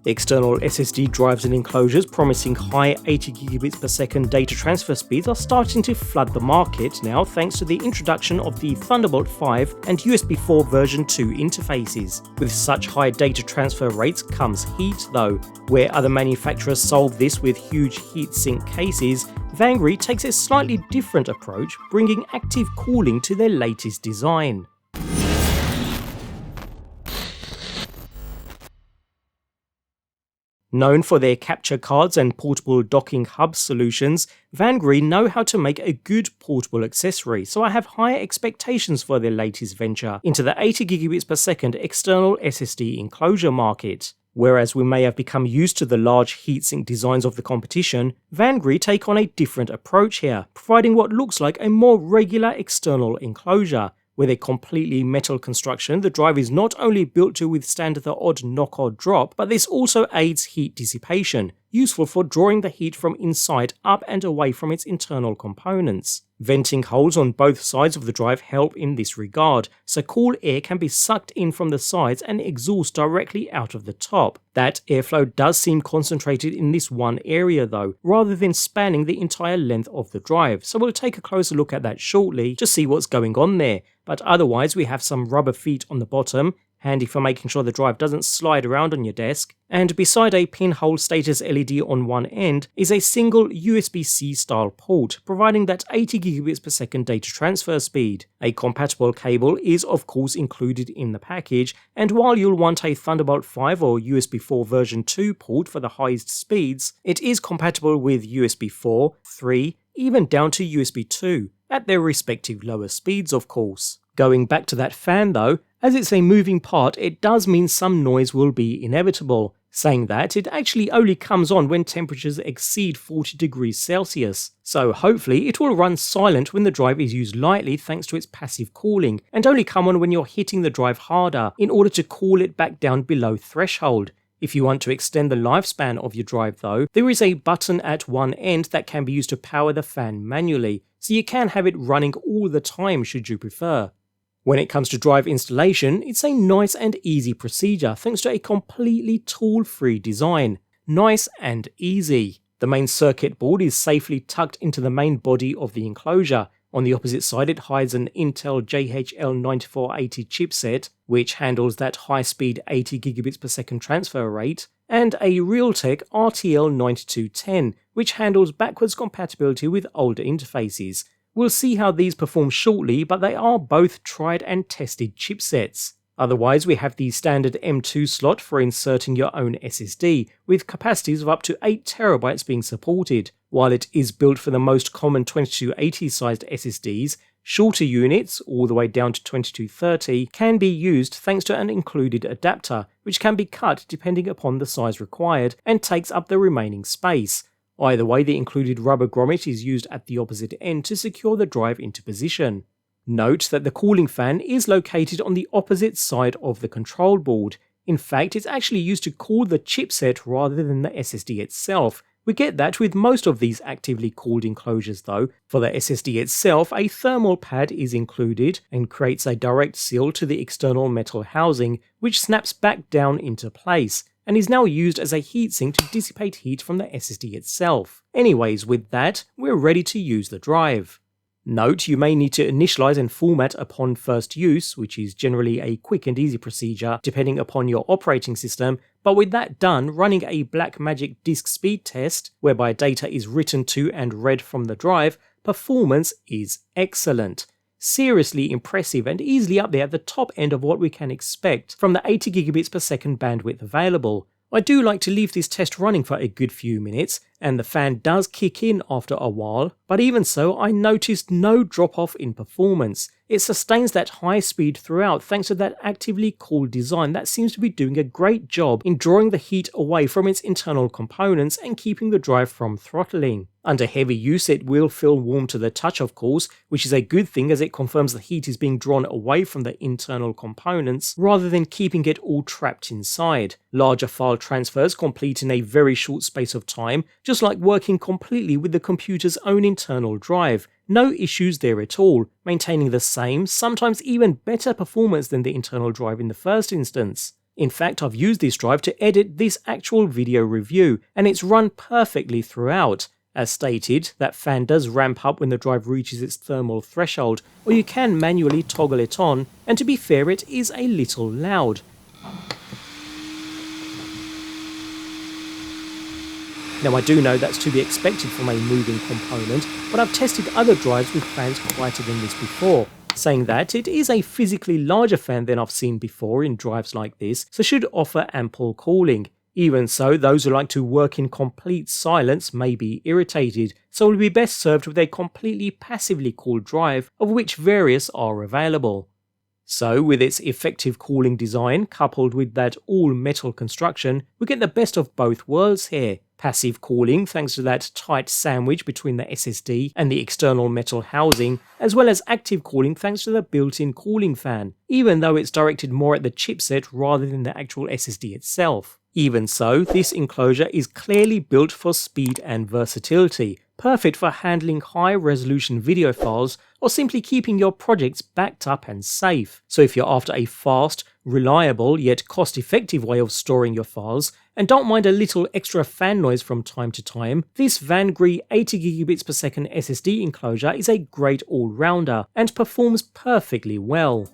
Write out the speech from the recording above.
External SSD drives and enclosures promising high 80Gbps data transfer speeds are starting to flood the market now thanks to the introduction of the Thunderbolt 5 and USB 4 version 2 interfaces. With such high data transfer rates comes heat though. Where other manufacturers solve this with huge heatsink cases, VANGREE takes a slightly different approach, bringing active cooling to their latest design. Known for their capture cards and portable docking hub solutions, VANGREE know how to make a good portable accessory, so I have high expectations for their latest venture into the 80Gbps external SSD enclosure market. Whereas we may have become used to the large heatsink designs of the competition, VANGREE take on a different approach here, providing what looks like a more regular external enclosure. With a completely metal construction, the drive is not only built to withstand the odd knock or drop, but this also aids heat dissipation, useful for drawing the heat from inside up and away from its internal components. Venting holes on both sides of the drive help in this regard, so cool air can be sucked in from the sides and exhaust directly out of the top. That airflow does seem concentrated in this one area though, rather than spanning the entire length of the drive, so we'll take a closer look at that shortly to see what's going on there. But otherwise we have some rubber feet on the bottom, handy for making sure the drive doesn't slide around on your desk, and beside a pinhole status LED on one end is a single USB-C style port, providing that 80Gbps data transfer speed. A compatible cable is of course included in the package, and while you'll want a Thunderbolt 5 or USB 4 version 2 port for the highest speeds, it is compatible with USB 4, 3, even down to USB 2, at their respective lower speeds of course. Going back to that fan though, as it's a moving part, it does mean some noise will be inevitable. Saying that, it actually only comes on when temperatures exceed 40 degrees Celsius, so hopefully it will run silent when the drive is used lightly thanks to its passive cooling, and only come on when you're hitting the drive harder in order to cool it back down below threshold. If you want to extend the lifespan of your drive though, there is a button at one end that can be used to power the fan manually, so you can have it running all the time should you prefer. When it comes to drive installation, it's a nice and easy procedure thanks to a completely tool-free design. Nice and easy. The main circuit board is safely tucked into the main body of the enclosure. On the opposite side it hides an Intel JHL9480 chipset, which handles that high-speed 80Gbps transfer rate, and a Realtek RTL9210, which handles backwards compatibility with older interfaces. We'll see how these perform shortly, but they are both tried and tested chipsets. Otherwise, we have the standard M.2 slot for inserting your own SSD, with capacities of up to 8TB being supported. While it is built for the most common 2280 sized SSDs, shorter units, all the way down to 2230, can be used thanks to an included adapter, which can be cut depending upon the size required and takes up the remaining space. Either way, the included rubber grommet is used at the opposite end to secure the drive into position. Note that the cooling fan is located on the opposite side of the control board. In fact, it's actually used to cool the chipset rather than the SSD itself. We get that with most of these actively cooled enclosures though. For the SSD itself, a thermal pad is included and creates a direct seal to the external metal housing, which snaps back down into place, and is now used as a heatsink to dissipate heat from the SSD itself. Anyways, with that, we're ready to use the drive. Note, you may need to initialize and format upon first use, which is generally a quick and easy procedure depending upon your operating system, but with that done, running a Blackmagic disk speed test, whereby data is written to and read from the drive, performance is excellent. Seriously impressive and easily up there at the top end of what we can expect from the 80Gbps bandwidth available. I do like to leave this test running for a good few minutes, and the fan does kick in after a while, but even so I noticed no drop off in performance. It sustains that high speed throughout thanks to that actively cooled design that seems to be doing a great job in drawing the heat away from its internal components and keeping the drive from throttling. Under heavy use it will feel warm to the touch of course, which is a good thing as it confirms the heat is being drawn away from the internal components rather than keeping it all trapped inside. Larger file transfers complete in a very short space of time, just like working completely with the computer's own internal drive. No issues there at all, maintaining the same, sometimes even better performance than the internal drive in the first instance. In fact, I've used this drive to edit this actual video review, and it's run perfectly throughout. As stated, that fan does ramp up when the drive reaches its thermal threshold, or you can manually toggle it on, and to be fair, it is a little loud. Now I do know that's to be expected from a moving component, but I've tested other drives with fans quieter than this before, saying that it is a physically larger fan than I've seen before in drives like this, so should offer ample cooling. Even so, those who like to work in complete silence may be irritated, so it will be best served with a completely passively cooled drive, of which various are available. So, with its effective cooling design coupled with that all-metal construction, we get the best of both worlds here. Passive cooling thanks to that tight sandwich between the SSD and the external metal housing, as well as active cooling thanks to the built-in cooling fan, even though it's directed more at the chipset rather than the actual SSD itself. Even so, this enclosure is clearly built for speed and versatility, perfect for handling high-resolution video files or simply keeping your projects backed up and safe. So if you're after a fast, reliable yet cost-effective way of storing your files, and don't mind a little extra fan noise from time to time, this VANGREE 80Gbps SSD enclosure is a great all-rounder and performs perfectly well.